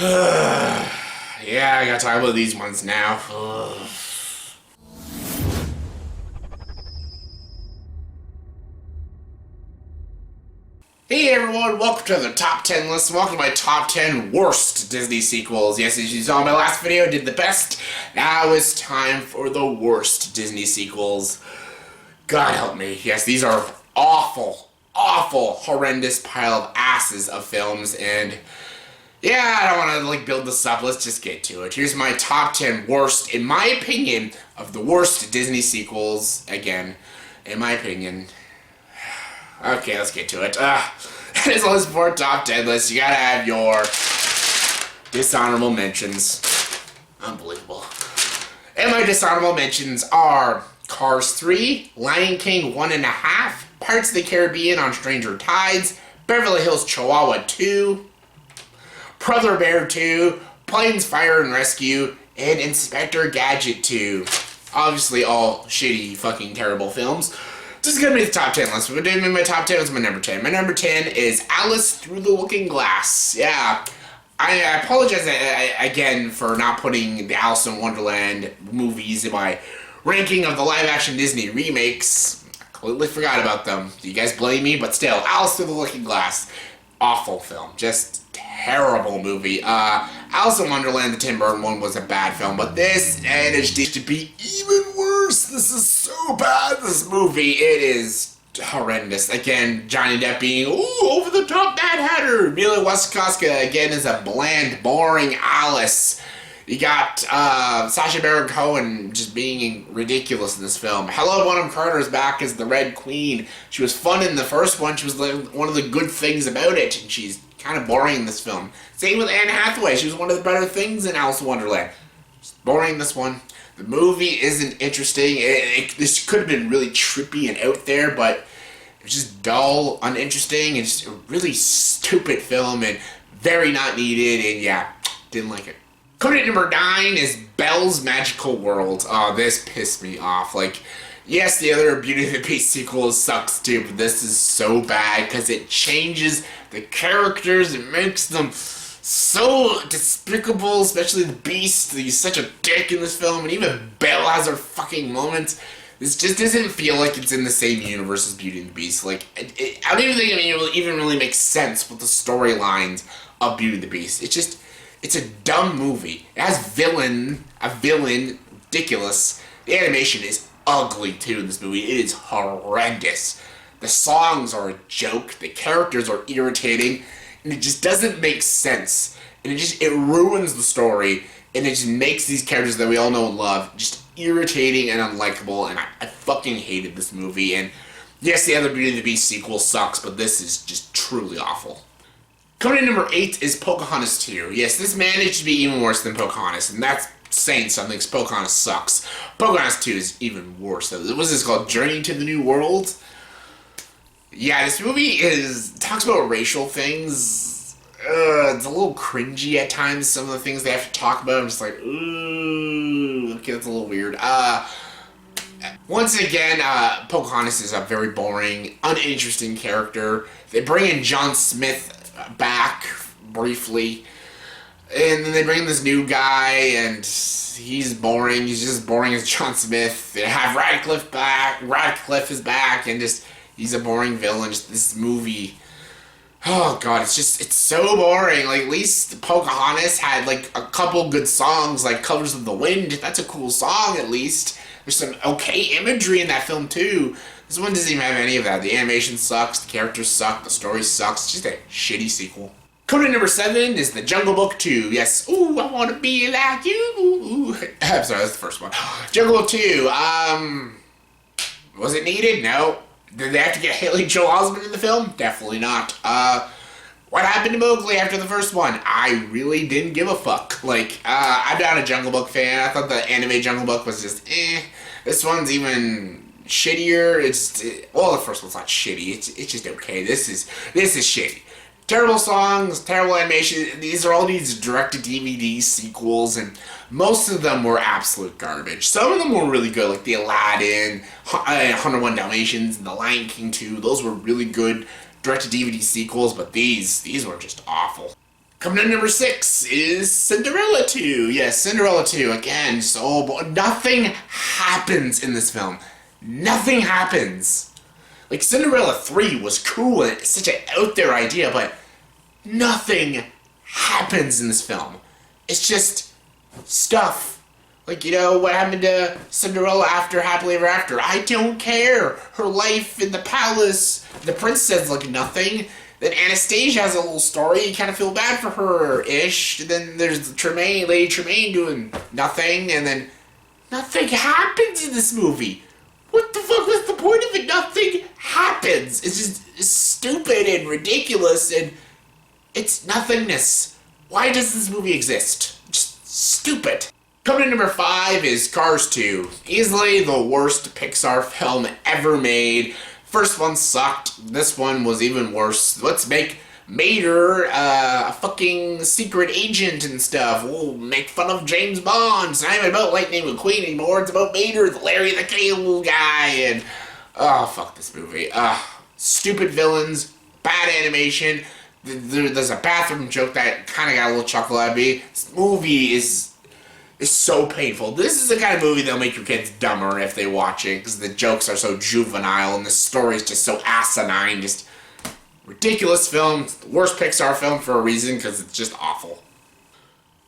Yeah, I gotta talk about these ones now. Hey everyone, welcome to the top 10 list. Welcome to my top 10 worst Disney sequels. Yes, as you saw in my last video, I did the best. Now it's time for the worst Disney sequels. God help me. Yes, these are awful, horrendous pile of asses of films, and yeah, I don't want to build this up. Let's just get to it. Here's my top 10 worst, in my opinion, of the worst Disney sequels. Again, in my opinion. Okay, let's get to it. As always for top 10 list, you gotta have your dishonorable mentions. Unbelievable. And my dishonorable mentions are Cars 3, Lion King 1.5, Pirates of the Caribbean on Stranger Tides, Beverly Hills Chihuahua 2, Brother Bear 2, Planes, Fire and Rescue, and Inspector Gadget 2. Obviously all shitty, fucking terrible films. This is gonna be the top 10 list. We're doing my top 10. What's my number 10? My number 10 is Alice Through the Looking Glass. Yeah. I apologize again for not putting the Alice in Wonderland movies in my ranking of the live-action Disney remakes. I completely forgot about them. You guys blame me, but still, Alice Through the Looking Glass. Awful film. Just terrible movie. Alice in Wonderland, the Tim Burton one, was a bad film, but this managed to be even worse. This is so bad, this movie. It is horrendous. Again, Johnny Depp being, over-the-top Mad Hatter. Mila Wasikowska, again, is a bland, boring Alice. You got Sacha Baron Cohen just being ridiculous in this film. Helena Bonham Carter's back as the Red Queen. She was fun in the first one. She was one of the good things about it, and she's kind of boring in this film. Same with Anne Hathaway. She was one of the better things in Alice in Wonderland. Just boring in this one. The movie isn't interesting. This could have been really trippy and out there, but it's just dull, uninteresting, and just a really stupid film and very not needed, and yeah, didn't like it. Coming at number 9 is Belle's Magical World. Oh, this pissed me off. Yes, the other Beauty and the Beast sequel sucks too, but this is so bad because it changes the characters. It makes them so despicable, especially the Beast. He's such a dick in this film, and even Belle has her fucking moments. This just doesn't feel like it's in the same universe as Beauty and the Beast. I don't even think it even really makes sense with the storylines of Beauty and the Beast. It's a dumb movie. It has a villain, ridiculous. The animation is ugly too in this movie. It is horrendous. The songs are a joke. The characters are irritating, and it just doesn't make sense. And it ruins the story, and it just makes these characters that we all know and love just irritating and unlikable. And I fucking hated this movie. And yes, the other Beauty and the Beast sequel sucks, but this is just truly awful. Coming in number 8 is Pocahontas 2. Yes, this managed to be even worse than Pocahontas, and that's saying something, because Pocahontas sucks. Pocahontas 2 is even worse. What's this called? Journey to the New World? Yeah, this movie talks about racial things. It's a little cringy at times, some of the things they have to talk about. I'm just like, ooh, okay, that's a little weird. Once again, Pocahontas is a very boring, uninteresting character. They bring in John Smith back briefly, and then they bring in this new guy, and he's boring. He's just boring as John Smith. They have Radcliffe back. Radcliffe is back, and he's a boring villain. This movie, oh god, it's so boring. At least Pocahontas had a couple good songs, like Colors of the Wind. That's a cool song, at least. There's some okay imagery in that film too. This one doesn't even have any of that. The animation sucks, the characters suck, the story sucks. It's just a shitty sequel. Coming in number 7 is The Jungle Book 2. Yes, ooh, I want to be like you. I'm sorry, that's the first one. Jungle Book 2, was it needed? No. Did they have to get Haley Joel Osment in the film? Definitely not. What happened to Mowgli after the first one? I really didn't give a fuck. I'm not a Jungle Book fan. I thought the anime Jungle Book was just This one's even shittier. The first one's not shitty. It's just okay. This is shitty. Terrible songs, terrible animation. These are all these direct-to-DVD sequels, and most of them were absolute garbage. Some of them were really good, like the Aladdin, 101 Dalmatians, and the Lion King 2. Those were really good direct-to-DVD sequels, but these were just awful. Coming in number 6 is Cinderella 2. Yes, Cinderella 2. Again, nothing happens in this film. Nothing happens. Like, Cinderella 3 was cool and it's such an out there idea, but nothing happens in this film. It's just stuff. Like, you know, what happened to Cinderella after Happily Ever After? I don't care. Her life in the palace, the princess, like, nothing. Then Anastasia has a little story. You kind of feel bad for her-ish. Then there's Lady Tremaine doing nothing. And then nothing happens in this movie. What the fuck was the point of it? Nothing happens. It's just stupid and ridiculous. And it's nothingness. Why does this movie exist? Just stupid. Coming in number 5 is Cars 2. Easily the worst Pixar film ever made. First one sucked. This one was even worse. Let's make Mater a fucking secret agent and stuff. We'll make fun of James Bond. It's not even about Lightning McQueen anymore. It's about Mater, the Larry the Cable guy. And oh, fuck this movie. Stupid villains, bad animation. There's a bathroom joke that kind of got a little chuckle at me. This movie is so painful. This is the kind of movie that'll make your kids dumber if they watch it, because the jokes are so juvenile and the story is just so asinine. Just ridiculous film. It's the worst Pixar film for a reason, because it's just awful.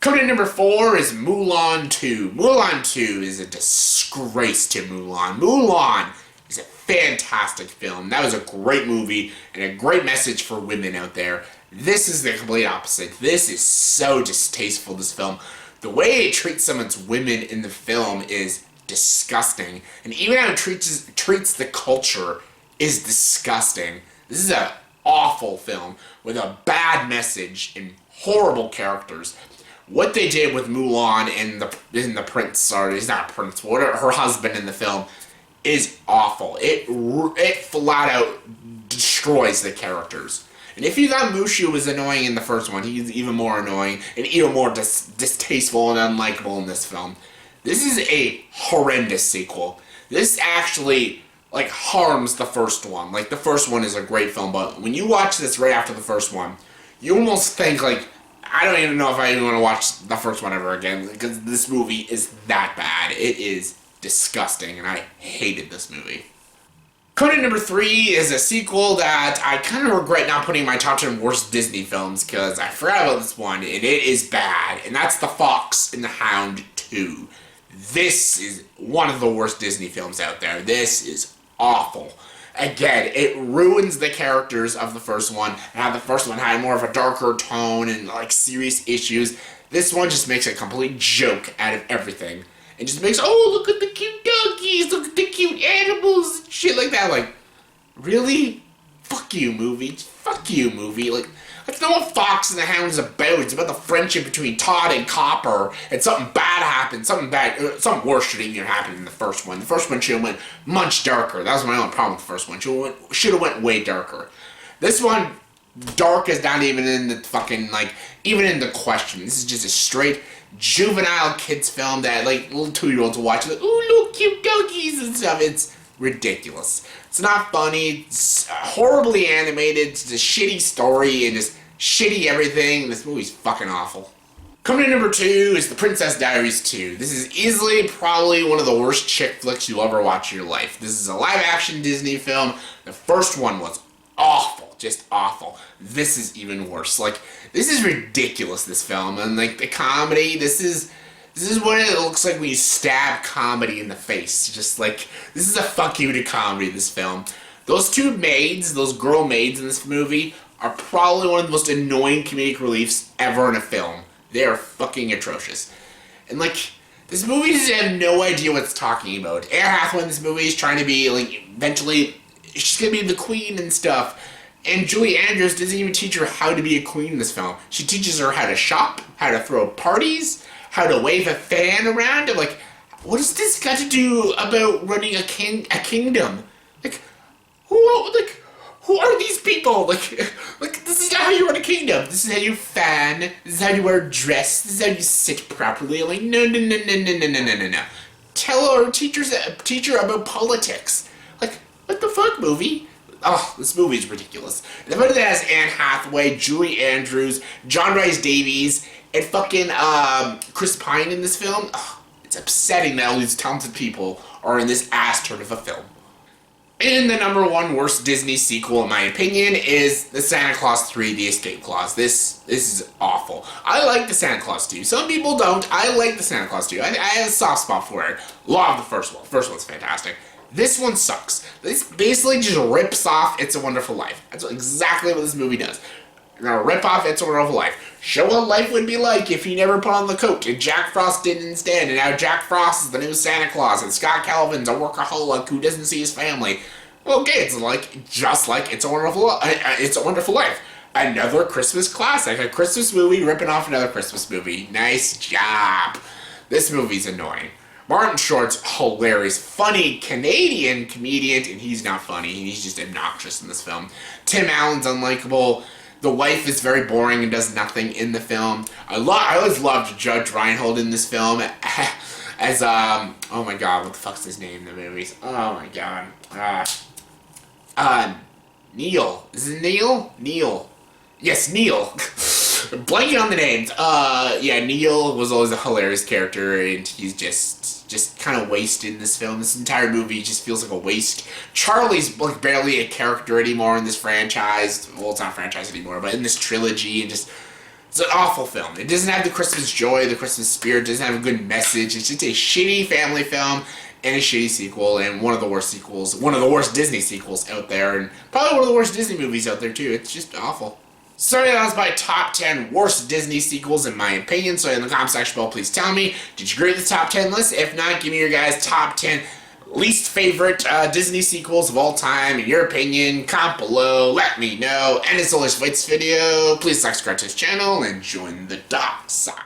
Coming in number 4 is Mulan 2. Mulan 2 is a disgrace to Mulan. Mulan is a fantastic film. That was a great movie and a great message for women out there. This is the complete opposite. This is so distasteful, this film. The way it treats some of its women in the film is disgusting. And even how it treats the culture is disgusting. This is an awful film with a bad message and horrible characters. What they did with Mulan and the prince, or he's not a prince, whatever, her husband in the film, is awful. It flat out destroys the characters. And if you thought Mushu was annoying in the first one, he's even more annoying and even more distasteful and unlikable in this film. This is a horrendous sequel. This actually, like, harms the first one. Like, the first one is a great film, but when you watch this right after the first one, you almost think, like, I don't even know if I even want to watch the first one ever again, because this movie is that bad. It is disgusting, and I hated this movie. Coming in number 3 is a sequel that I kind of regret not putting in my top 10 worst Disney films, because I forgot about this one, and it is bad, and that's The Fox and the Hound 2. This is one of the worst Disney films out there. This is awful. Again, it ruins the characters of the first one, and how the first one had more of a darker tone and, like, serious issues. This one just makes a complete joke out of everything. And just makes, oh, look at the cute doggies, look at the cute animals, and shit like that. Like, really? Fuck you, movie. Fuck you, movie. Like, that's not what Fox and the Hound is about. It's about the friendship between Todd and Copper, and something bad happened. Something worse should even happen in the first one. The first one should have went much darker. That was my only problem with the first one. Should have went way darker. This one, dark is not even in the fucking, like, even in the question. This is just a straight juvenile kids film that, like, little 2-year-olds will watch, like, ooh, look, cute doggies and stuff. It's ridiculous. It's not funny. It's horribly animated. It's a shitty story and just shitty everything. This movie's fucking awful. Coming in number 2 is The Princess Diaries 2. This is easily probably one of the worst chick flicks you'll ever watch in your life. This is a live-action Disney film. The first one was awful. Just awful. This is even worse. Like, this is ridiculous, this film. And, like, the comedy, this is what it looks like when you stab comedy in the face. Just, like, this is a fuck you to comedy, this film. Those two maids, those girl maids in this movie, are probably one of the most annoying comedic reliefs ever in a film. They are fucking atrocious. And, like, this movie doesn't have no idea what it's talking about. Anne Hathaway in this movie is trying to be, like, eventually, she's gonna be the queen and stuff. And Julie Andrews doesn't even teach her how to be a queen in this film. She teaches her how to shop, how to throw parties, how to wave a fan around. I'm like, what has this got to do about running a kingdom? Like, who are these people? Like, this is not how you run a kingdom. This is how you fan. This is how you wear a dress. This is how you sit properly. I'm like, no. Teach her about politics. Like, what the fuck, movie? Oh, this movie is ridiculous. And the movie that has Anne Hathaway, Julie Andrews, John Rhys Davies, and fucking Chris Pine in this film. Oh, it's upsetting that all these talented people are in this ass turd of a film. And the number one worst Disney sequel, in my opinion, is the Santa Claus 3: The Escape Clause. This is awful. I like the Santa Claus 2. Some people don't. I like the Santa Claus 2. I have a soft spot for it. Love the first one. First one's fantastic. This one sucks. This basically just rips off It's a Wonderful Life. That's exactly what this movie does. You're gonna rip off It's a Wonderful Life. Show what life would be like if he never put on the coat, and Jack Frost did instead, and now Jack Frost is the new Santa Claus, and Scott Calvin's a workaholic who doesn't see his family. Okay, it's like, just like It's a Wonderful Life. Another Christmas classic. A Christmas movie ripping off another Christmas movie. Nice job. This movie's annoying. Martin Short's hilarious, funny Canadian comedian, and he's not funny. He's just obnoxious in this film. Tim Allen's unlikable. The wife is very boring and does nothing in the film. I always loved Judge Reinhold in this film as, oh my god, what the fuck's his name in the movies? Oh my god. Neil. Is it Neil? Neil. Yes, Neil. Blanking on the names. Yeah, Neil was always a hilarious character, and he's just kind of wasted in this film. This entire movie just feels like a waste. Charlie's like barely a character anymore in this franchise. Well, it's not a franchise anymore, but in this trilogy, and just it's an awful film. It doesn't have the Christmas joy, the Christmas spirit. It doesn't have a good message. It's just a shitty family film and a shitty sequel, and one of the worst sequels, one of the worst Disney sequels out there, and probably one of the worst Disney movies out there too. It's just awful. So that was my top 10 worst Disney sequels in my opinion. So in the comment section below, please tell me, did you agree with the top 10 list? If not, give me your guys' top 10 least favorite Disney sequels of all time. In your opinion, comment below, let me know. And as always, for this video, please subscribe to this channel and join the dark side.